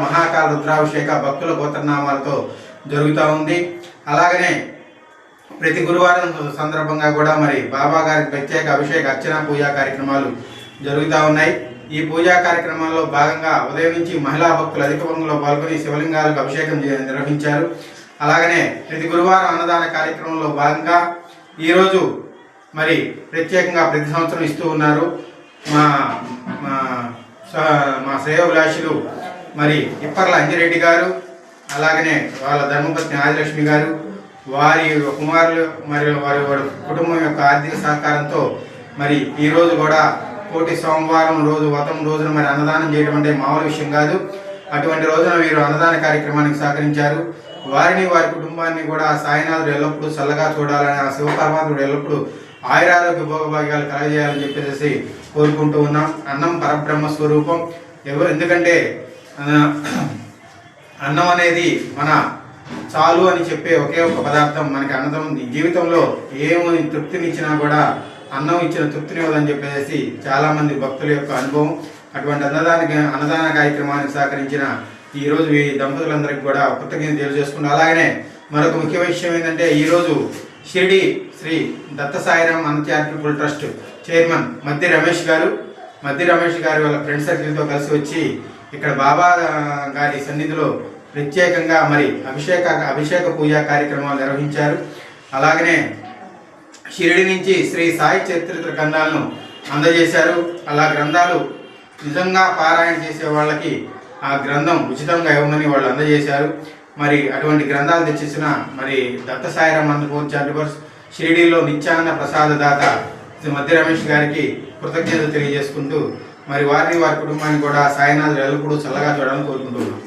మహాకాల రుద్రాభిషేక భక్తుల గోత్రనామాలతో జరుగుతూ ఉంది. అలాగనే ప్రతి గురువారం సందర్భంగా కూడా మరి బాబా గారికి ప్రత్యేక అభిషేక అర్చన పూజా కార్యక్రమాలు జరుగుతూ ఉన్నాయి. ఈ పూజా కార్యక్రమాల్లో భాగంగా ఉదయం నుంచి మహిళా భక్తులు అధిక సంఖ్యలో పాల్గొని శివలింగాలకు అభిషేకం నిర్వహించారు. అలాగనే ప్రతి గురువారం అన్నదాన కార్యక్రమంలో భాగంగా ఈరోజు మరి ప్రత్యేకంగా ప్రతి సంవత్సరం ఇస్తూ ఉన్నారు. మా శ్రేయోభిలాషులు మరి ఇప్పర్ల అంజిరెడ్డి గారు, అలాగనే వాళ్ళ ధర్మపత్ని ఆదిలక్ష్మి గారు, వారి కుమారులు మరియు వారి కుటుంబం యొక్క ఆర్థిక సహకారంతో మరి ఈరోజు కూడా కోటి సోమవారం రోజు వ్రతం రోజున మరి అన్నదానం చేయడం అంటే మామూలు విషయం కాదు. అటువంటి రోజున వీరు అన్నదాన కార్యక్రమానికి సహకరించారు. వారిని వారి కుటుంబాన్ని కూడా సాయినాథుడు ఎల్లప్పుడూ చల్లగా చూడాలని, ఆ శివపరమాత్ముడు ఎల్లప్పుడూ ఆయురారోగ్య భోగభాగ్యాలు కలగజేయాలని చెప్పేసి కోరుకుంటూ ఉన్నాం. అన్నం పరబ్రహ్మ స్వరూపం. ఎందుకంటే అన్నం అనేది మన చాలు అని చెప్పే ఒకే ఒక పదార్థం. మనకి అన్నదం జీవితంలో ఏమని తృప్తినిచ్చినా కూడా అన్నం ఇచ్చిన తృప్తినివ్వదని చెప్పేసి చాలామంది భక్తుల యొక్క అనుభవం. అటువంటి అన్నదాన కార్యక్రమానికి సహకరించిన ఈరోజు ఈ దంపతులందరికీ కూడా కృతజ్ఞత తెలియజేసుకుంటాం. అలాగనే మరొక ముఖ్య విషయం ఏంటంటే ఈరోజు షిరిడి శ్రీ దత్త సాయిరామ్ అన్న చారిటబుల్ ట్రస్ట్ చైర్మన్ మద్ది రమేష్ గారు వాళ్ళ ఫ్రెండ్ సర్కిల్తో కలిసి వచ్చి ఇక్కడ బాబా గారి సన్నిధిలో ప్రత్యేకంగా మరి అభిషేక పూజా కార్యక్రమాలు నిర్వహించారు. అలాగనే షిరిడి నుంచి శ్రీ సాయి చరిత్ర గ్రంథాలను అందజేశారు. అలా గ్రంథాలు నిజంగా పారాయణ చేసే వాళ్ళకి ఆ గ్రంథం ఉచితంగా ఇవ్వమని వాళ్ళు అందజేశారు. మరి అటువంటి గ్రంథాలు తెచ్చేసిన మరి దత్త సాయిరామ్ అన్నపూర్ చారిటబుల్ షిరిడీలో నిత్యాన్న ప్రసాద దాత శ్రీ మద్ది రమేష్ గారికి కృతజ్ఞతలు తెలియజేసుకుంటూ మరి వారి కుటుంబాన్ని కూడా సాయినాథుడు ఎల్లప్పుడూ చల్లగా చూడాలని కోరుకుంటున్నాం.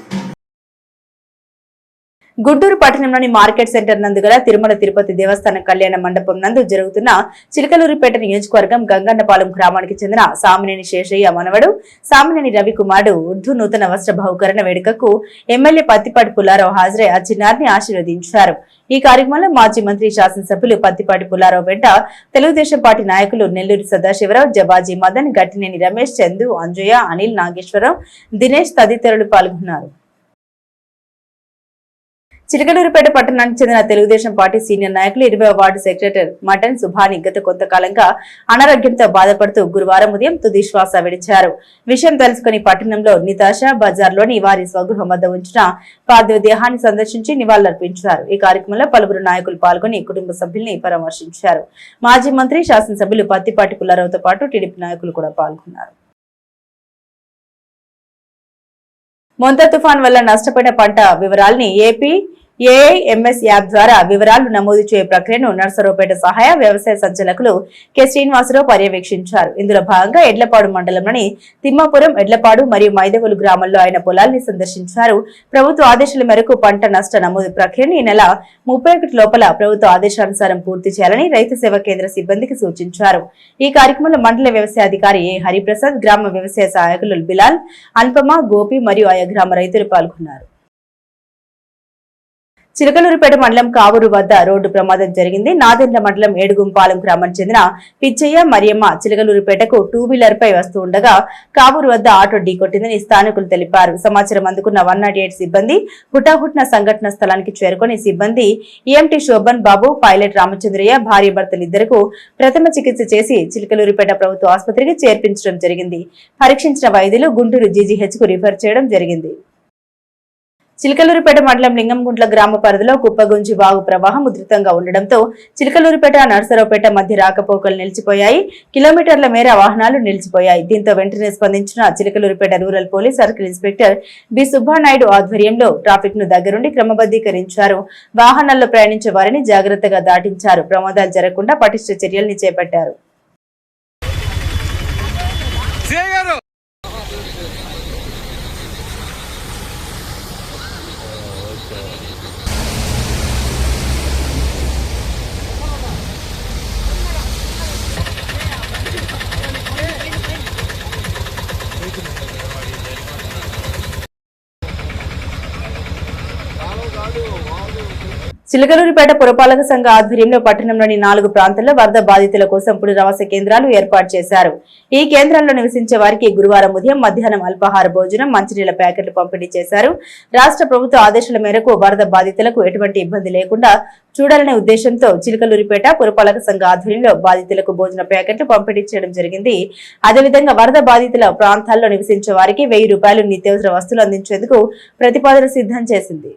గుంటూరు పట్టణంలోని మార్కెట్ సెంటర్ నందు గల తిరుమల తిరుపతి దేవస్థాన కళ్యాణ మండపం నందు జరుగుతున్న చిలకలూరిపేట నియోజకవర్గం గంగన్నపాలెం గ్రామానికి చెందిన సామినేని శేషయ్య మనవడు సామినేని రవికుమారుడు ఉర్దూ నూతన వస్త్ర బహుకరణ వేడుకకు ఎమ్మెల్యే పత్తిపాటి పుల్లారావు హాజరై ఆ చిన్నారిని ఆశీర్వదించారు. ఈ కార్యక్రమంలో మాజీ మంత్రి శాసనసభ్యులు పత్తిపాటి పుల్లారావు వెంట తెలుగుదేశం పార్టీ నాయకులు నెల్లూరి సదాశివరావు, జవాజీ మదన్, గట్టినేని రమేష్, చందు, అంజయ్య, అనిల్, నాగేశ్వరరావు, దినేష్ తదితరులు పాల్గొన్నారు. చిలకలూరుపేట పట్టణానికి చెందిన తెలుగుదేశం పార్టీ సీనియర్ నాయకులు 20వ వార్డు సెక్రటరీ మటన్ సుభాని గత కొంతకాలంగా అనారోగ్యంతో బాధపడుతూ గురువారం ఉదయం తుది శ్వాస విడిచారు. విషయం తెలుసుకుని పట్టణంలో నితాషా బజార్లోని వారి స్వగృహం వద్ద ఉంచిన పార్థివ దేహాన్ని సందర్శించి నివాళులర్పించారు. ఈ కార్యక్రమంలో పలువురు నాయకులు పాల్గొని కుటుంబ సభ్యుల్ని పరామర్శించారు. మాజీ మంత్రి శాసనసభ్యులు పత్తిపాటి పుల్లారావుతో పాటు టీడీపీ నాయకులు కూడా పాల్గొన్నారు. మొంతా తుఫాన్ వల్ల నష్టపోయిన పంట వివరాల్ని ఏపీ ఏఐఎంఎస్ యాప్ ద్వారా వివరాలు నమోదు చేయే ప్రక్రియను నర్సరావుపేట సహాయ వ్యవసాయ సంచాలకులు కె శ్రీనివాసరావు పర్యవేక్షించారు. ఇందులో భాగంగా ఎడ్లపాడు మండలంలోని తిమ్మాపురం, ఎడ్లపాడు మరియు మైదవోలు గ్రామాల్లో ఆయన పొలాల్ని సందర్శించారు. ప్రభుత్వ ఆదేశాల మేరకు పంట నష్ట నమోదు ప్రక్రియను ఈ నెల 31 లోపల ప్రభుత్వ ఆదేశానుసారం పూర్తి చేయాలని రైతు సేవా కేంద్ర సిబ్బందికి సూచించారు. ఈ కార్యక్రమంలో మండల వ్యవసాయ అధికారి ఏ హరిప్రసాద్, గ్రామ వ్యవసాయ సహాయకులు బిలాల్, అనుపమ, గోపి మరియు ఆయా గ్రామ రైతులు పాల్గొన్నారు. చిలకలూరుపేట మండలం కావూరు వద్ద రోడ్డు ప్రమాదం జరిగింది. నాదెండ్ల మండలం ఏడుగుంపాలెం గ్రామానికి చెందిన పిచ్చయ్య, మరియమ్మ చిలకలూరుపేటకు 2-వీలర్ పై వస్తూ ఉండగా కావూరు వద్ద ఆటో ఢీకొట్టిందని స్థానికులు తెలిపారు. సమాచారం అందుకున్న 108 సిబ్బంది హుటాహుటిన సంఘటన స్థలానికి చేరుకుని సిబ్బంది ఈఎంటీ శోభన్ బాబు, పైలట్ రామచంద్రయ్య భార్య భర్తలిద్దరకు ప్రథమ చికిత్స చేసి చిలకలూరుపేట ప్రభుత్వ ఆసుపత్రికి చేర్పించడం జరిగింది. పరీక్షించిన వైద్యులు గుంటూరు జీజీహెచ్ కు రిఫర్ చేయడం జరిగింది. చిలకలూరుపేట మండలం లింగంగుంట్ల గ్రామ పరిధిలో కుప్పగుంజి వాగు ప్రవాహం ఉధృతంగా ఉండడంతో చిలకలూరుపేట, నర్సరావుపేట మధ్య రాకపోకలు నిలిచిపోయాయి. కిలోమీటర్ల మేర వాహనాలు నిలిచిపోయాయి. దీంతో వెంటనే స్పందించిన Chilakaluripet rural police circle inspector B Subbanaidu ఆధ్వర్యంలో ట్రాఫిక్ ను దగ్గరుండి క్రమబద్ధీకరించారు. వాహనాల్లో ప్రయాణించే వారిని జాగ్రత్తగా దాటించారు. ప్రమాదాలు జరగకుండా పటిష్ట చర్యల్ని చేపట్టారు. చిలకలూరుపేట పురపాలక సంఘ ఆధ్వర్యంలో పట్టణంలోని 4 ప్రాంతాల్లో వరద బాధితుల కోసం పునరావాస కేంద్రాలు ఏర్పాటు చేశారు. ఈ కేంద్రాల్లో నివసించే వారికి గురువారం ఉదయం, మధ్యాహ్నం అల్పాహార భోజనం, మంచినీళ్ల ప్యాకెట్లు పంపిణీ చేశారు. రాష్ట్ర ప్రభుత్వ ఆదేశాల మేరకు వరద బాధితులకు ఎటువంటి ఇబ్బంది లేకుండా చూడాలనే ఉద్దేశంతో చిలకలూరుపేట పురపాలక సంఘ ఆధ్వర్యంలో బాధితులకు భోజన ప్యాకెట్లు పంపిణీ చేయడం జరిగింది. అదేవిధంగా వరద బాధితుల ప్రాంతాల్లో నివసించే వారికి 1000 రూపాయలు నిత్యావసర వస్తువులు అందించేందుకు ప్రతిపాదన సిద్ధం చేసింది.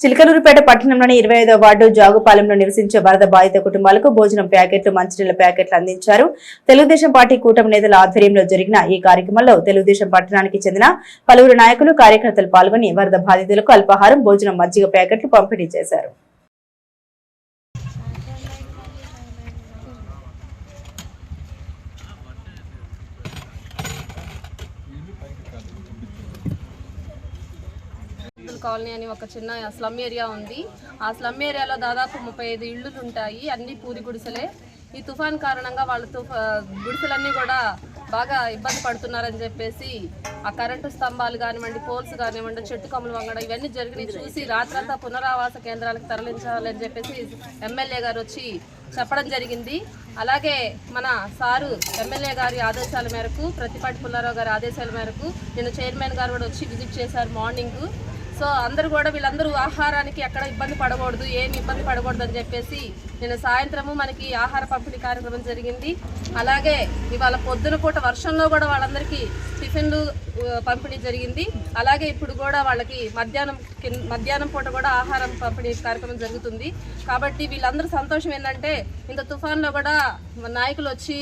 చిలకలూరుపేట పట్టణంలోని 25వ వార్డు జాగుపాలెంలో నివసించే వరద బాధిత కుటుంబాలకు భోజనం ప్యాకెట్లు, మంచినీళ్ల ప్యాకెట్లు అందించారు. తెలుగుదేశం పార్టీ కూటమి నేతల ఆధ్వర్యంలో జరిగిన ఈ కార్యక్రమంలో తెలుగుదేశం పట్టణానికి చెందిన పలువురు నాయకులు, కార్యకర్తలు పాల్గొని వరద బాధితులకు అల్పాహారం, భోజనం, మజ్జిగ ప్యాకెట్లు పంపిణీ చేశారు. కాలనీ అని ఒక చిన్న స్లమ్ ఏరియా ఉంది. ఆ స్లమ్ ఏరియాలో దాదాపు 35 ఇళ్ళు ఉంటాయి. అన్ని పూరి గుడిసెలే. ఈ తుఫాన్ కారణంగా వాళ్ళతో గుడిసెలన్నీ కూడా బాగా ఇబ్బంది పడుతున్నారని చెప్పేసి ఆ కరెంటు స్తంభాలు కానివ్వండి, పోల్స్ కానివ్వండి, చెట్టు కమ్ములు వంగడం ఇవన్నీ జరిగినాయి చూసి రాత్రంతా పునరావాస కేంద్రాలకు తరలించాలని చెప్పేసి ఎమ్మెల్యే గారు వచ్చి చెప్పడం జరిగింది. అలాగే మన సారు ఎమ్మెల్యే గారి ఆదేశాల మేరకు, ప్రతిపాటి పుల్లారావు గారి ఆదేశాల మేరకు నిన్న చైర్మన్ గారు కూడా వచ్చి విజిట్ చేశారు మార్నింగ్. సో అందరూ కూడా వీళ్ళందరూ ఆహారానికి ఎక్కడ ఇబ్బంది పడకూడదు, ఏమి ఇబ్బంది పడకూడదు అని చెప్పేసి నిన్న సాయంత్రము మనకి ఆహార పంపిణీ కార్యక్రమం జరిగింది. అలాగే ఇవాళ పొద్దున పూట వర్షంలో కూడా వాళ్ళందరికీ టిఫిన్లు పంపిణీ జరిగింది. అలాగే ఇప్పుడు కూడా వాళ్ళకి మధ్యాహ్నం పూట కూడా ఆహారం పంపిణీ కార్యక్రమం జరుగుతుంది. కాబట్టి వీళ్ళందరూ సంతోషం ఏంటంటే ఇంత తుఫాన్లో కూడా నాయకులు వచ్చి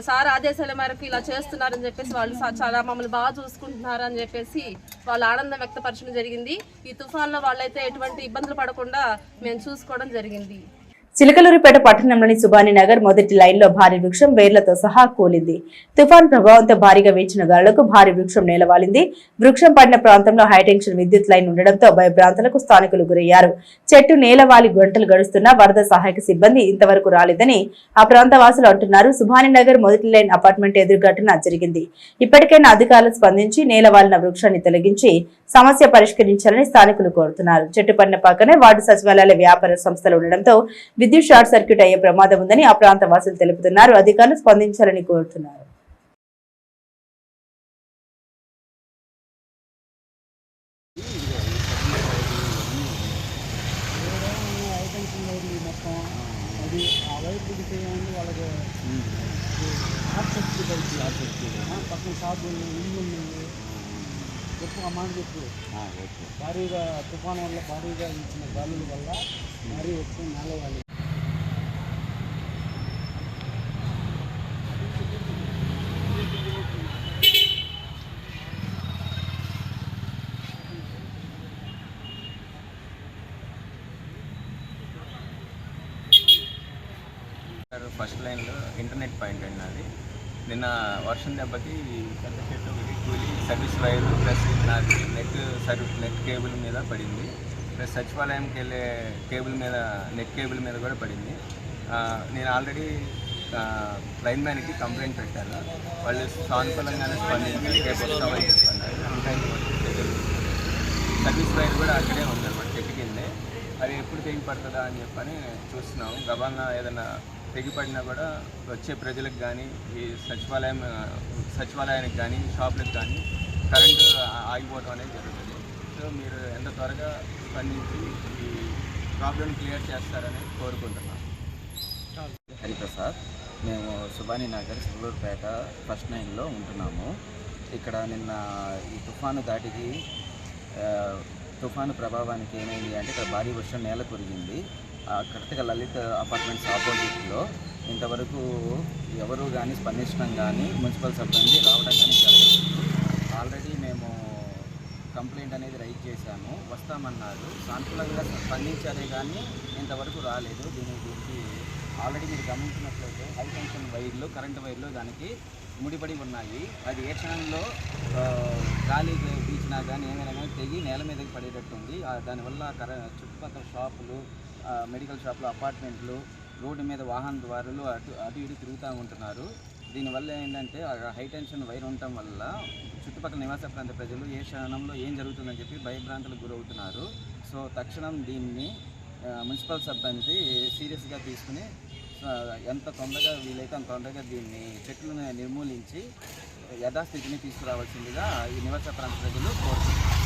సార్ ఆదేశాల మేరకు ఇలా చేస్తున్నారని చెప్పేసి వాళ్ళు చాలా మమ్మల్ని బాగా చూసుకుంటున్నారు అని చెప్పేసి వాళ్ళు ఆనందం వ్యక్తపరచడం జరిగింది. ఈ తుఫాన్లో వాళ్ళైతే ఎటువంటి ఇబ్బందులు పడకుండా మేము చూసుకోవడం జరిగింది. చిలకలూరుపేట పట్టణంలోని సుబాని నగర్ మొదటి లైన్ లో భారీ వృక్షం వేర్లతో సహా కూలింది. తుఫాన్ ప్రభావంతో భారీగా వీచిన గాలులకు భారీ వృక్షం నేలవాలింది. వృక్షం పడిన ప్రాంతంలో హైటెన్షన్ విద్యుత్ లైన్ ఉండడంతో భయభ్రాంతులకు స్థానికులు గురయ్యారు. చెట్టు నేలవాలి గంటలు గడుస్తున్నా వరద సహాయక సిబ్బంది ఇంతవరకు రాలేదని ఆ ప్రాంత వాసులు అంటున్నారు. సుబాని నగర్ మొదటి లైన్ అపార్ట్మెంట్ ఎదురుఘటన జరిగింది. ఇప్పటికైనా అధికారులు స్పందించి నేలవాలిన వృక్షాన్ని తొలగించి సమస్య పరిష్కరించాలని స్థానికులు కోరుతున్నారు. చెట్టు పడిన పక్కనే వార్డు సచివాలయాల వ్యాపార సంస్థలు ఉండడంతో విద్యుత్ షార్ట్ సర్క్యూట్ అయ్యే ప్రమాదం ఉందని ఆ ప్రాంత వాసులు తెలుపుతున్నారు. అధికారులు స్పందించాలని కోరుతున్నారు. భారీగా తుఫాన్ వల్ల భారీగా ఇచ్చిన గాలుల వల్ల భారీ ఎక్కువ నేలవాలి. ఫస్ట్ లైన్లో ఇంటర్నెట్ పాయింట్ అండి అది. నిన్న వర్షం దెబ్బకి పెద్ద చెట్టు కూలి సర్వీస్ వైర్ ప్లస్ నాది నెట్ కేబుల్ మీద పడింది, ప్లస్ సచివాలయంకి వెళ్ళే నెట్ కేబుల్ మీద కూడా పడింది. నేను ఆల్రెడీ లైన్ మ్యాన్కి కంప్లైంట్ పెట్టాను. వాళ్ళు సానుకూలంగానే స్పందించి రేపు వస్తామని చెప్తున్నారు. సర్వీస్ వైర్ కూడా అక్కడే ఉందన్నమాట, చెట్టు కిందే. అది ఎప్పుడు తెగి పడుతుందా అని చెప్పని చూస్తున్నాం. గబాంగా ఏదైనా తెగిపడినా కూడా వచ్చే ప్రజలకు కానీ ఈ సచివాలయానికి కానీ షాపులకు కానీ కరెంటు ఆగిపోవడం అనేది జరుగుతుంది. సో మీరు ఎంత త్వరగా స్పందించి ఈ ప్రాబ్లం క్లియర్ చేస్తారని కోరుకుంటున్నాం. హరిప్రసాద్, మేము సుబానీ నగర్ సిల్లూరుపేట ఫస్ట్ లైన్లో ఉంటున్నాము. ఇక్కడ నిన్న ఈ తుఫాను ప్రభావానికి ఏమైంది అంటే ఇక్కడ భారీ వర్షం నేల కురిగింది. కరెక్ట్గా లలిత్ అపార్ట్మెంట్స్ ఆపోజిట్లో ఇంతవరకు ఎవరు కానీ స్పందించడం కానీ మున్సిపల్ సిబ్బంది రావడం కానీ జరగలేదు. ఆల్రెడీ మేము కంప్లైంట్ అనేది రైజ్ చేశాము, వస్తామన్నారు. సానుకూలంగా స్పందించారే కానీ ఇంతవరకు రాలేదు. దీనికి ఆల్రెడీ మీరు గమనించినట్లయితే హై టెన్షన్ వైర్లు, కరెంటు వైర్లు దానికి ముడిపడి ఉన్నాయి. అది ఏ క్షణంలో గాలి పీచినా కానీ ఏమైనా కానీ తెగి నేల మీదకి పడేటట్టుంది. దానివల్ల చుట్టుపక్కల షాపులు, మెడికల్ షాపులు, అపార్ట్మెంట్లు, రోడ్డు మీద వాహనదారులు అటు ఇటు తిరుగుతూ ఉంటున్నారు. దీనివల్ల ఏంటంటే హై టెన్షన్ వైర్ ఉండటం వల్ల చుట్టుపక్కల నివాస ప్రాంత ప్రజలు ఏ క్షణంలో ఏం జరుగుతుందని చెప్పి భయభ్రాంతులకు గురవుతున్నారు. సో తక్షణం దీన్ని మున్సిపల్ సిబ్బంది సీరియస్గా తీసుకుని ఎంత తొందరగా వీలైతే అంత తొందరగా దీన్ని చెట్లను నిర్మూలించి యథాస్థితిని తీసుకురావాల్సిందిగా ఈ నివాస ప్రాంత ప్రజలు కోరుతున్నారు.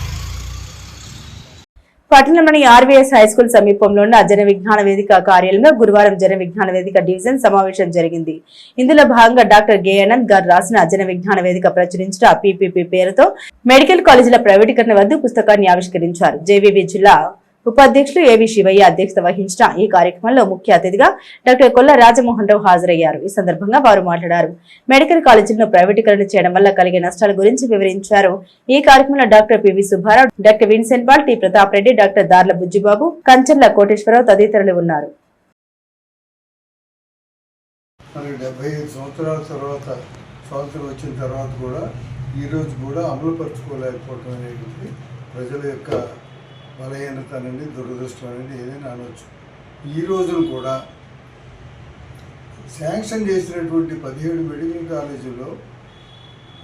పట్టణంలోని ఆర్వీఎస్ హైస్కూల్ సమీపంలో ఉన్న జన విజ్ఞాన వేదిక కార్యాలయంలో గురువారం జన విజ్ఞాన వేదిక డివిజన్ సమావేశం జరిగింది. ఇందులో భాగంగా డాక్టర్ గేయానంద్ గారు రాసిన జన విజ్ఞాన వేదిక ప్రచురించిన పీపీపీ పేరుతో మెడికల్ కాలేజీల ప్రైవేటీకరణ వద్ద పుస్తకాన్ని ఆవిష్కరించారు. జేవీబీ జిల్లా ఉపాధ్యక్షులు ఏవి శివయ్య అధ్యక్షత వహించిన ఈ కార్యక్రమంలో ముఖ్య అతిథిగా డాక్టర్ కొల్ల రాజమోహన్ రావు హాజరయ్యారు. ఈ సందర్భంగా వారు మాట్లాడారు. మెడికల్ కాలేజీలను ప్రైవేటీకరణ చేయడం వల్ల కలిగే నష్టాల గురించి వివరించారు. ఈ కార్యక్రమంలో doctor PV Subbarao, doctor Vincent Paul, T Pratap Reddy, doctor Darla Bujjibabu, Kancharla Koteswararao తదితరులు ఉన్నారు. 75 సంవత్సరాల తర్వాత స్వాతంత్రం వచ్చిన తర్వాత కూడా ఈరోజు కూడా అమలుపరుచుకోలేకపోవడం అనేది ప్రజల యొక్క బలహీనత అనేది, దురదృష్టం అనేది ఏదైనా అనవచ్చు. ఈ రోజున కూడా శాంక్షన్ చేసినటువంటి 17 మెడికల్ కాలేజీలో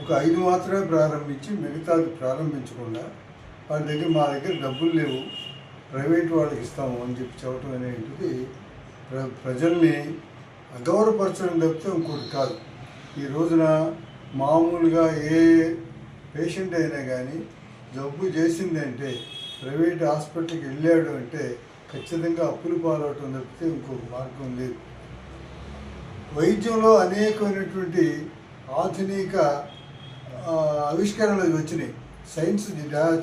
ఒక 5 మాత్రమే ప్రారంభించి మిగతాది ప్రారంభించకుండా మా దగ్గర డబ్బులు లేవు, ప్రైవేట్ వాళ్ళకి ఇస్తాము అని చెప్పడం అనేది ప్రజల్ని అగౌరవపరచడం తప్పితే ఇంకోటి కాదు. ఈ రోజున మామూలుగా ఏ పేషెంట్ అయినా కానీ జబ్బు చేసిందంటే ప్రైవేట్ హాస్పిటల్కి వెళ్ళాడు అంటే ఖచ్చితంగా అప్పులు పాలవటం తప్పితే ఇంకొక మార్గం లేదు. వైద్యంలో అనేకమైనటువంటి ఆధునిక ఆవిష్కరణలు వచ్చినాయి. సైన్స్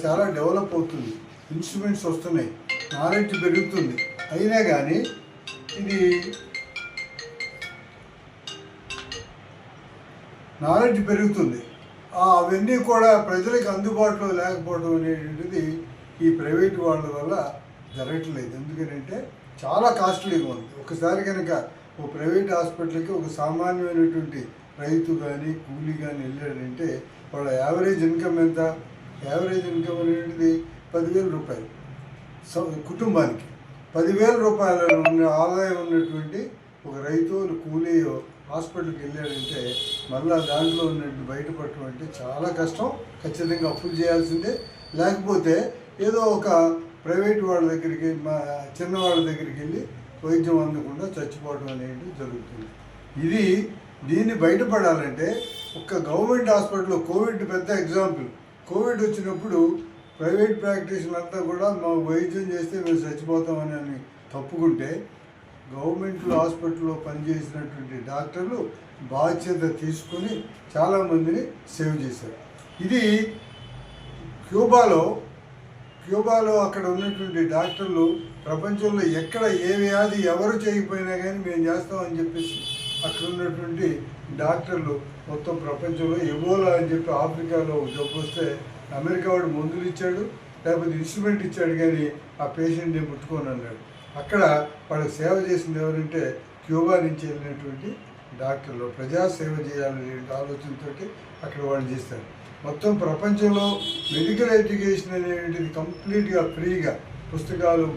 చాలా డెవలప్ అవుతుంది, ఇన్స్ట్రుమెంట్స్ వస్తున్నాయి, నాలెడ్జ్ పెరుగుతుంది. అయినా కానీ ఇది నాలెడ్జ్ పెరుగుతుంది, అవన్నీ కూడా ప్రజలకు అందుబాటులో లేకపోవడం అనేటువంటిది ఈ ప్రైవేట్ వాళ్ళ వల్ల జరగట్లేదు. ఎందుకంటే చాలా కాస్ట్లీగా ఉంది. ఒకసారి కనుక ఒక ప్రైవేట్ హాస్పిటల్కి ఒక సామాన్యమైనటువంటి రైతు కానీ కూలీ కానీ వెళ్ళాడంటే వాళ్ళ యావరేజ్ ఇన్కమ్ ఎంత? యావరేజ్ ఇన్కమ్ అనేటువంటిది 10,000 రూపాయలు కుటుంబానికి. 10,000 రూపాయల ఆదాయం ఉన్నటువంటి ఒక రైతు కూలీ హాస్పిటల్కి వెళ్ళాడంటే మళ్ళీ దాంట్లో ఉన్నట్టు బయటపడటం అంటే చాలా కష్టం. ఖచ్చితంగా అప్పులు చేయాల్సిందే. లేకపోతే ఏదో ఒక ప్రైవేట్ వాళ్ళ దగ్గరికి, చిన్నవాళ్ళ దగ్గరికి వెళ్ళి వైద్యం అందకుండా చచ్చిపోవడం అనేది జరుగుతుంది. దీన్ని బయటపడాలంటే ఒక్క గవర్నమెంట్ హాస్పిటల్లో కోవిడ్ పెద్ద ఎగ్జాంపుల్. కోవిడ్ వచ్చినప్పుడు ప్రైవేట్ ప్రాక్టీషనర్ అంతా కూడా మా వైద్యం చేస్తే మేము చచ్చిపోతామని తప్పుకుంటే గవర్నమెంట్ హాస్పిటల్లో పనిచేసినటువంటి డాక్టర్లు బాధ్యత తీసుకొని చాలామందిని సేవ్ చేశారు. ఇది క్యూబాలో అక్కడ ఉన్నటువంటి డాక్టర్లు ప్రపంచంలో ఎక్కడ ఏ వ్యాధి ఎవరు చేయకపోయినా కానీ మేము చేస్తామని చెప్పేసి అక్కడ ఉన్నటువంటి డాక్టర్లు మొత్తం ప్రపంచంలో ఎబోలా అని చెప్పి ఆఫ్రికాలో జబ్బు వస్తే అమెరికా వాడు మందులు ఇచ్చాడు, లేకపోతే ఇన్స్ట్రుమెంట్ ఇచ్చాడు, కానీ ఆ పేషెంట్ని ముట్టుకొని అన్నాడు. అక్కడ వాళ్ళకి సేవ చేసింది ఎవరంటే క్యూబా నుంచి వెళ్ళినటువంటి డాక్టర్లు ప్రజాసేవ చేయాలనే ఆలోచనతో అక్కడ వాళ్ళు చేస్తారు. మొత్తం ప్రపంచంలో మెడికల్ ఎడ్యుకేషన్ అనేటువంటిది కంప్లీట్గా ఫ్రీగా పుస్తకాలు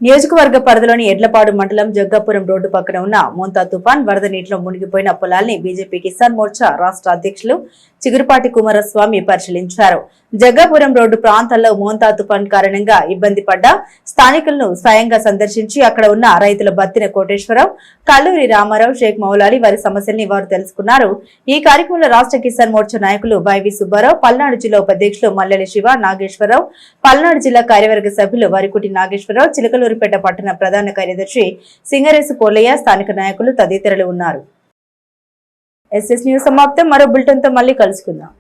నియోజకవర్గ పరిధిలోని ఎడ్లపాడు మండలం జగ్గాపురం రోడ్డు పక్కన ఉన్న మోంతా తుఫాన్ వరద నీటిలో మునిగిపోయిన పొలాల్ని బీజేపీ కిసాన్ మోర్చా రాష్ట్ర అధ్యక్షులు చిగురుపాటి కుమారస్వామి పరిశీలించారు. జగ్గాపురం రోడ్డు ప్రాంతాల్లో మోంతా తుఫాన్ కారణంగా ఇబ్బంది పడ్డ స్థానికులను స్వయంగా సందర్శించి అక్కడ ఉన్న రైతుల బత్తిన కోటేశ్వరరావు, కల్లూరి రామారావు, షేక్ మౌలాలి వారి సమస్యల్ని వారు తెలుసుకున్నారు. ఈ కార్యక్రమంలో రాష్ట్ర కిసాన్ మోర్చా నాయకులు వైవి సుబ్బారావు, పల్నాడు జిల్లా ఉపాధ్యక్షులు మల్లెల శివ, నాగేశ్వరరావు, పల్నాడు జిల్లా కార్యవర్గ సభ్యులు వరికుటి నాగేశ్వరరావు, చిలకలూరిపేట పట్టణ ప్రధాన కార్యదర్శి సింగరేసు పోలయ్య, స్థానిక నాయకులు తదితరులు ఉన్నారు. ఎస్ఎస్ న్యూస్ సమాప్తం. మరో బులెటిన్ తో మళ్ళీ కలుసుకుందాం.